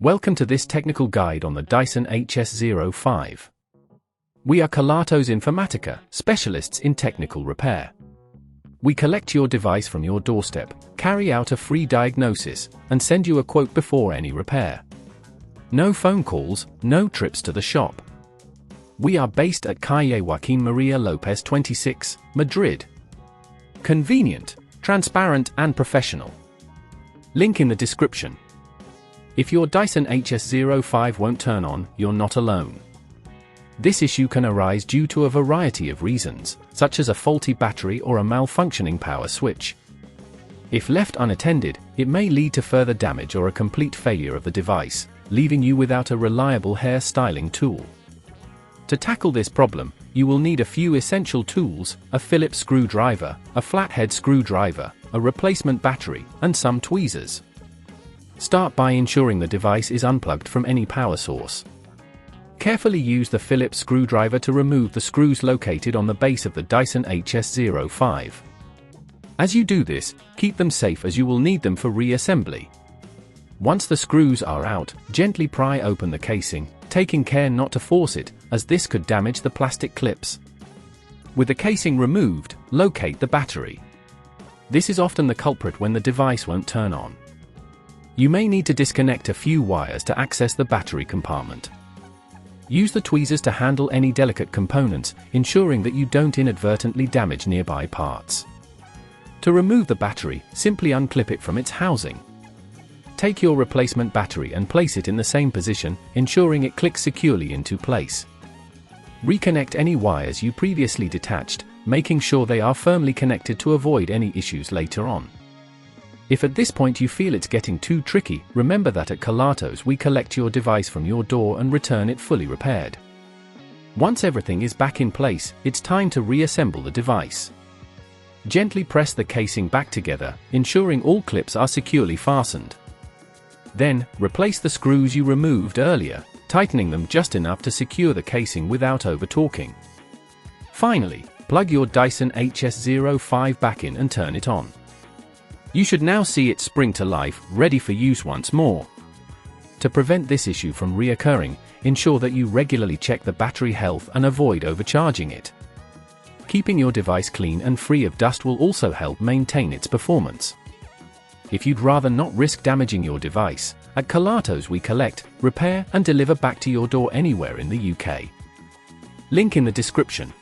Welcome to this technical guide on the Dyson HS05. We are Kelatos Informatica, specialists in technical repair. We collect your device from your doorstep, carry out a free diagnosis, and send you a quote before any repair. No phone calls, no trips to the shop. We are based at Calle Joaquín María López 26, Madrid. Convenient, transparent and professional. Link in the description. If your Dyson HS05 won't turn on, you're not alone. This issue can arise due to a variety of reasons, such as a faulty battery or a malfunctioning power switch. If left unattended, it may lead to further damage or a complete failure of the device, leaving you without a reliable hair styling tool. To tackle this problem, you will need a few essential tools: a Phillips screwdriver, a flathead screwdriver, a replacement battery, and some tweezers. Start by ensuring the device is unplugged from any power source. Carefully use the Phillips screwdriver to remove the screws located on the base of the Dyson HS05. As you do this, keep them safe as you will need them for reassembly. Once the screws are out, gently pry open the casing, taking care not to force it, as this could damage the plastic clips. With the casing removed, locate the battery. This is often the culprit when the device won't turn on. You may need to disconnect a few wires to access the battery compartment. Use the tweezers to handle any delicate components, ensuring that you don't inadvertently damage nearby parts. To remove the battery, simply unclip it from its housing. Take your replacement battery and place it in the same position, ensuring it clicks securely into place. Reconnect any wires you previously detached, making sure they are firmly connected to avoid any issues later on. If at this point you feel it's getting too tricky, remember that at Kelatos we collect your device from your door and return it fully repaired. Once everything is back in place, it's time to reassemble the device. Gently press the casing back together, ensuring all clips are securely fastened. Then, replace the screws you removed earlier, tightening them just enough to secure the casing without over-torquing. Finally, plug your Dyson HS05 back in and turn it on. You should now see it spring to life, ready for use once more. To prevent this issue from reoccurring, ensure that you regularly check the battery health and avoid overcharging it. Keeping your device clean and free of dust will also help maintain its performance. If you'd rather not risk damaging your device, at Kelatos we collect, repair and deliver back to your door anywhere in the UK. Link in the description.